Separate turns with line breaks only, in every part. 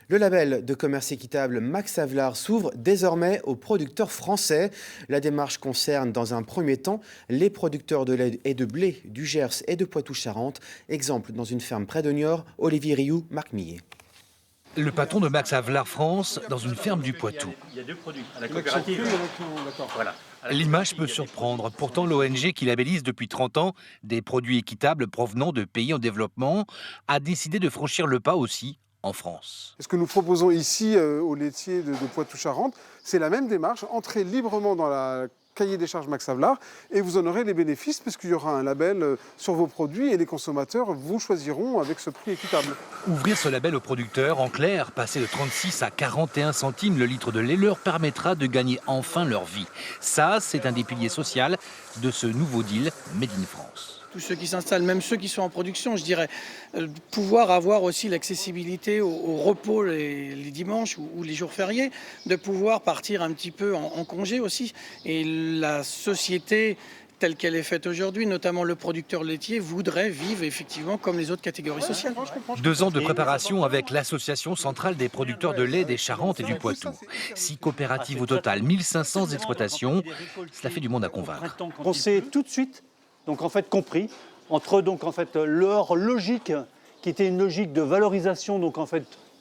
Le label de commerce équitable Max Havelaar s'ouvre désormais aux producteurs français. La démarche concerne dans un premier temps les producteurs de lait et de blé du Gers et de Poitou-Charentes. Exemple dans une ferme près de Niort, Olivier Rioux, Marc Millet.
Le patron de Max Havelaar France dans une ferme du Poitou.
Il y a deux produits à la coopérative. Voilà.
L'image peut surprendre. Pourtant, l'ONG qui labellise depuis 30 ans des produits équitables provenant de pays en développement a décidé de franchir le pas aussi en France.
Ce que nous proposons ici aux laitiers de Poitou-Charentes, c'est la même démarche, entrez librement dans la cahier des charges Max Havelaar et vous en aurez les bénéfices puisqu'il y aura un label sur vos produits et les consommateurs vous choisiront avec ce prix équitable.
Ouvrir ce label aux producteurs, en clair, passer de 36 à 41 centimes le litre de lait leur permettra de gagner enfin leur vie. Ça, c'est un des piliers sociaux de ce nouveau deal Made in France.
Tous ceux qui s'installent, même ceux qui sont en production, je dirais, pouvoir avoir aussi l'accessibilité au repos les dimanches ou les jours fériés, de pouvoir partir un petit peu en congé aussi. Et la société telle qu'elle est faite aujourd'hui, notamment le producteur laitier, voudrait vivre effectivement comme les autres catégories sociales.
2 ans de préparation avec l'Association centrale des producteurs de lait des Charentes et du Poitou. 6 coopératives au total, 1500 exploitations. Cela fait du monde à convaincre.
On s'est tout de suite compris entre leur logique qui était une logique de valorisation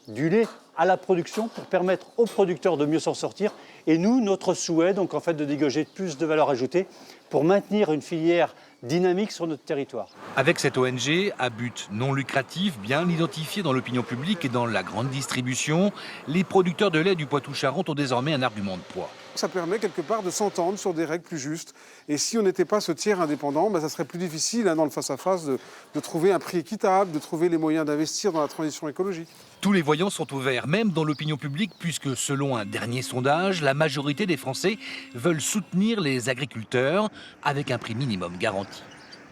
du lait à la production pour permettre aux producteurs de mieux s'en sortir et nous notre souhait de dégager plus de valeur ajoutée pour maintenir une filière dynamique sur notre territoire.
Avec cette ONG à but non lucratif, bien identifié dans l'opinion publique et dans la grande distribution, les producteurs de lait du Poitou-Charentes ont désormais un argument de poids.
Ça permet quelque part de s'entendre sur des règles plus justes. Et si on n'était pas ce tiers indépendant, ça serait plus difficile dans le face-à-face de trouver un prix équitable, de trouver les moyens d'investir dans la transition écologique.
Tous les voyants sont ouverts, même dans l'opinion publique, puisque selon un dernier sondage, la majorité des Français veulent soutenir les agriculteurs avec un prix minimum garanti.